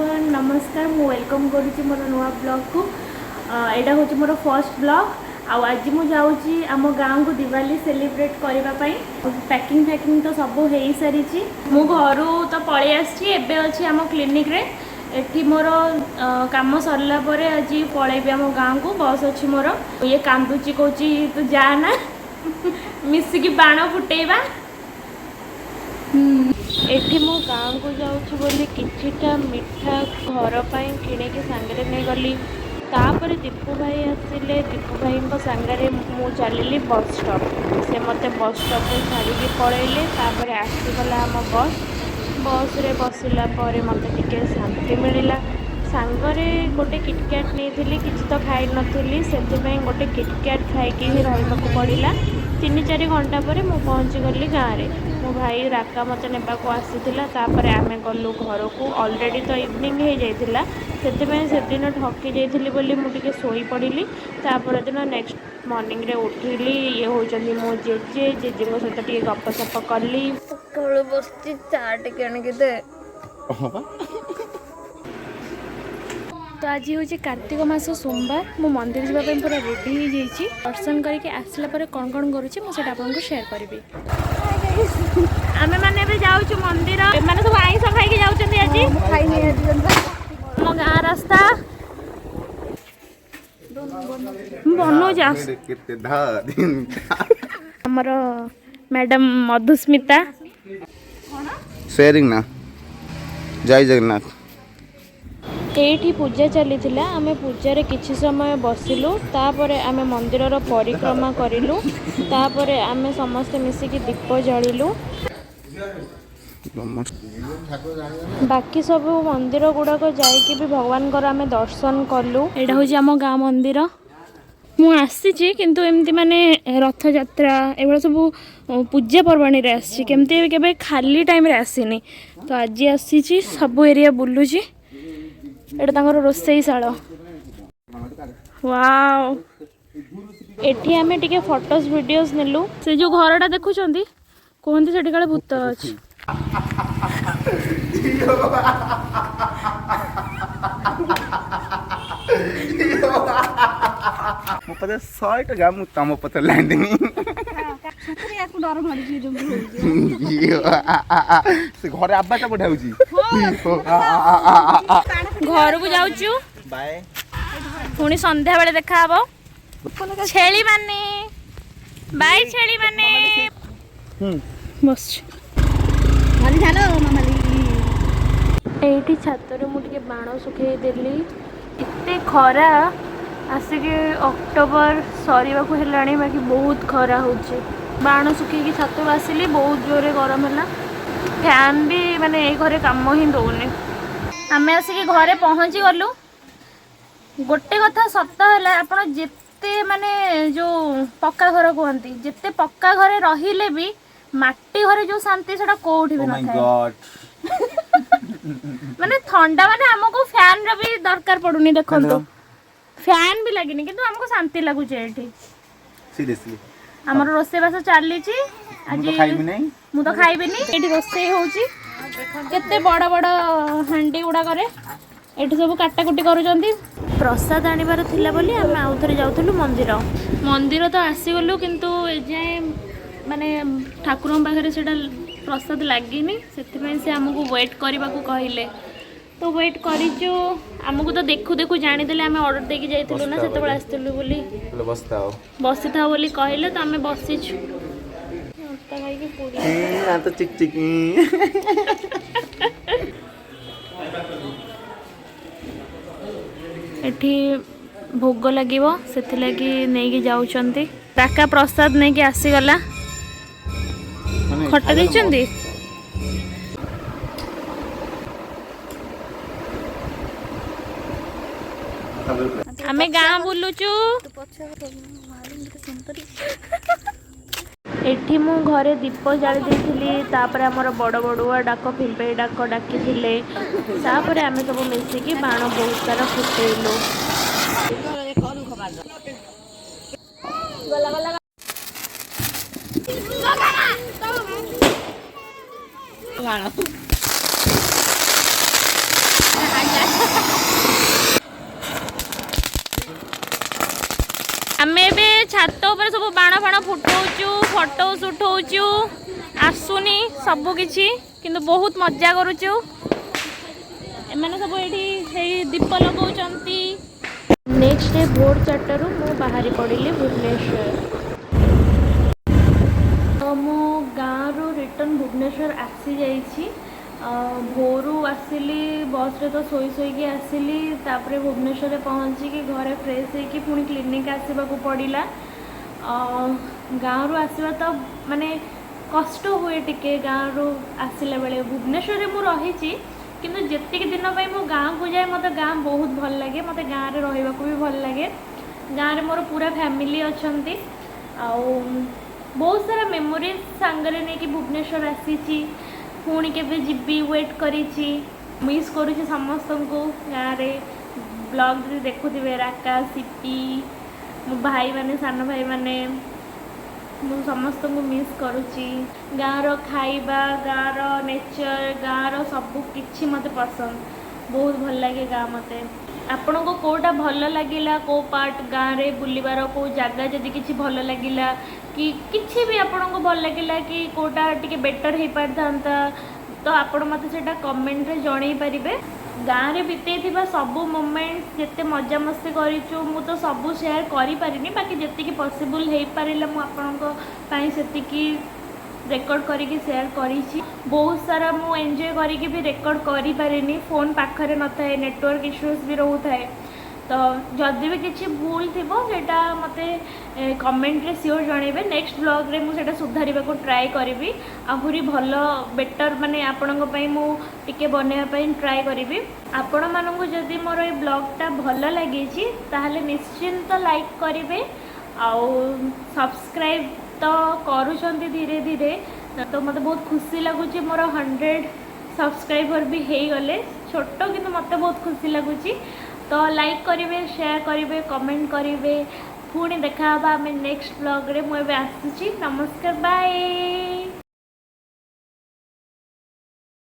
Afternoon नमस्कार मु welcome करुच्ची मोर नुआ ब्लॉग को यहाँ हूँ मोर फर्स्ट ब्लॉग आज मुझे जाऊँगी आम गाँव को दिवाली सेलिब्रेट करने पैकिंग फैकिंग तो सब हो सारी मु घर तो पलि आसी आम क्लिनिक रे एठी मोर काम सरला परे आज पलैबी आम गाँव को बस अच्छी मोर ये कांदुची कौच तू जाना मिसिकी बाण फुटेबा एठी मो गाँव को जाऊँ बोली किछिटा मिठा घर पाई किणिकी सांगरे नहीं गली तापर दीपू भाई आसिले दीपू भाई सांगरे मु चलि बस स्टॉप से मते बस स्टॉप छाड़ी पलैले तापर आसीगला आम बस रे बसिला परे मते टिके शांति मिलला सांगरे गोटे किटकैट नहीं किसी तो खाई नी से गोटे किटकैट खाई रही पड़ा 3-4 घंटा पर मु पहुँची गली गाँव में मो भाई राका मत नेबाक आसापर आम गलु घर को ऑलरेडी तो इवनिंग हो जाता से दिन ठकी जाइली बोली मुझे शोई पड़ी तापर दिन नेक्स्ट मॉर्निंग रे उठिली ये होती मो जेजे सहित टे गपसप कली सकाल बस चाट के तो आज हूँ कार्तिक मास सोमवार मु मंदिर जावाई पूरा रेडी हो जाइए दर्शन करके आसला कौन कौन करुँची मुझे आपको शेयर करी आम मैंने जाऊँ मंदिर मैंने सब आईस खाई आज मो गाँ रास्ता हमर मैडम मधुस्मिता शेयरिंग ना जय जगन्नाथ एठी पूजा चली आम पूजार किछि समय बसिलु तापर आम मंदिर परिक्रमा करिलु तापर आम समस्ते मिसिकी दीप जलिलु बाकी सब मंदिर गुड़ाक जाइकी भी भगवान आम दर्शन कलु एटा हूँ आम गाँ मंदिर मु आसी किंतु एमती माने रथ यात्रा एभला सब पूजा पर्वाणी रे आसी केमती केबे खाली टाइम रे आसीनी तो आज आसी सब एरिया बुलुची एटा तांगर रोसईशाल वाओ एठी आमे टिके फोटोस वीडियोस नेलु से जो घरटा देखुचंदी कोहंती सेठी काले भूत अछि मो पते 100 टका मु तम पते लैंडिंग सतरे याकू डर मारी जी जो से घरे आबाटा पठाउची घर को जाउचू बाय पुणी संध्या बेले देखा हबो छेली माने बाय छेली माने बस माली झालो मामाली एठी छातरे मु टिके बाण सुखे देली इत्ते खरा आसिके अक्टोबर सरीबा को हेलाणी बाकी बहुत खरा होची बाण सुखे छात आसिली बहुत जोरे गरम है फैन भी माने ए घरे काम ही दौनी आम आसिक घरे पहुँची गलु गोटे कथा सत है आपड़ जिते माने जो पक्का घर कहती जिते पक्का घरे रहिले भी माटी घरे जो शांति से कौटी भी न माने ठंडा माने हमको फैन रे भी दरकार पड़ुनी देखंतु फैन भी लगिनी किंतु हमको शांति लगुचे एठी सीरियसली हमर रोसे बास चली छी आज मु तो खाइबेनी एठी रोसे होउची केते बड़ बड़ हांडी गुडा करे एठी सब काटा कुटी करूचंती प्रसाद आनिबार थिला बोली हम आउथरे जाउथलु मंदिर तो आसी गलु किंतु ए जाय माने ठाकुरन पाखरे सेटा प्रसाद लागिनी सेति से हमको वेट करबा को कहिले तो वेट करिचु हमको तो देखु देखु जानी देले हमें ऑर्डर देके जाइथिलु ना सेते बळ आस्थिलु बोली बसी था बोली कहले तो हमें बसिछु ओटा खाई के पूरी ना तो चिक चिक एठी भोग लागिवो सेति लागि नै के जाउचंती राका प्रसाद नै के आसी गला खट्टा दैचंती आमे गाँ बुलुचु एठी मु घरे दीप जाली देइथिली तापर हमर बड़ बड़ुआ डाक पिंपे डाक डाकिथिले तापर आमे सब मिसिकी बाण बहुत सारा फुटेइलो बाण आमे बे छात ऊपर सब बाण फाण फुटाऊचु फोटोस उठाऊचु आसुनी सबू किछि किंतु बहुत मजा करूचु एमाने सब ये दीप लगाउचंती। नेक्स्ट डे भोर 4टारू मु बाहरी पड़िली भुवनेश्वर। तो मो गाँव रु रिटर्न भुवनेश्वर आसी जाइछि। भोरू आसिली बस रे तो सोई सोईकी आसिली तापरे भुवनेश्वर पहुँचिकी घरे फ्रेश होइकी पुणी क्लिनिक आसवाक पड़ला। गाँव रु आसवा तो माने कष्ट हुए टिके गाँव रु आसिला बेले भुवनेश्वर मु रही किंतु जेतिक दिन मो गाँव को जाए मत गाँ बहुत भल लगे मत गाँव में रहा भी भल लगे। गाँव में मोर पूरा फैमिली अच्छा बहुत सारा मेमोरीज सांगरे नहीं कि भुवनेश्वर आसी पुणी के जीवी वेट करी मिस करुँच समस्त को गाँव में ब्लॉग देखुवे राका सीपी मो भाई माने सान भाई माने मु समस्त को मिस करुँची। गाँव खाइबा गाँव नेचर गाँव सबू किछि मते पसंद बहुत भल लगे गाँव मते। आपण को कोटा भल लगिला को पार्ट गाँव रे बुलिबार को जगह जदि किछि भल लगिला कि किछि भी आपण को भल लगिला कि कोटा टिके बेटर हे पारथांता तो आपण मते सेटा कमेंट रे जणै परिबे। गाँव रे बितेई थिबा सबु मोमेंट जेते मजा मस्ती करिचु मु तो सबु शेयर करि पारिनी बाकी जेतिकी पॉसिबल हे पारिला मु आपण को पई सेतिकी रेकर्ड करिकी शेयर करिछि। बहुत सारा मु एंजॉय करिकी भी रेकर्ड करि पारिनी फोन पाखरे न थाए नेटवर्क इश्यूज भी रहू थाए तो जदि भी किसी भूल थिबो सेटा मते कमेंट रे सियोर जणेबे। नेक्स्ट ब्लॉग रे मु सेटा सुधारिबा को ट्राई करिवि आहुरी भलो बेटर माने आपणको पई मु टिके बनेया पई ट्राई करिवि। आपण माननको जदि मोर ए ब्लॉगटा भलो लागिछि ताहाले निश्चिंत लाइक करिवे आउ सब्सक्राइब तो करूछंती धीरे धीरे तो मते बहुत खुशी लगुची मोर 100 सब्सक्राइबर भी हे गले छोटो किंतु मते बहुत खुशी लगुची। तो लाइक करिवे शेयर करिवे कमेंट करिवे पुणी देखा आमे नेक्स्ट ब्लॉग रे मु एबे आसुची। नमस्कार बाय।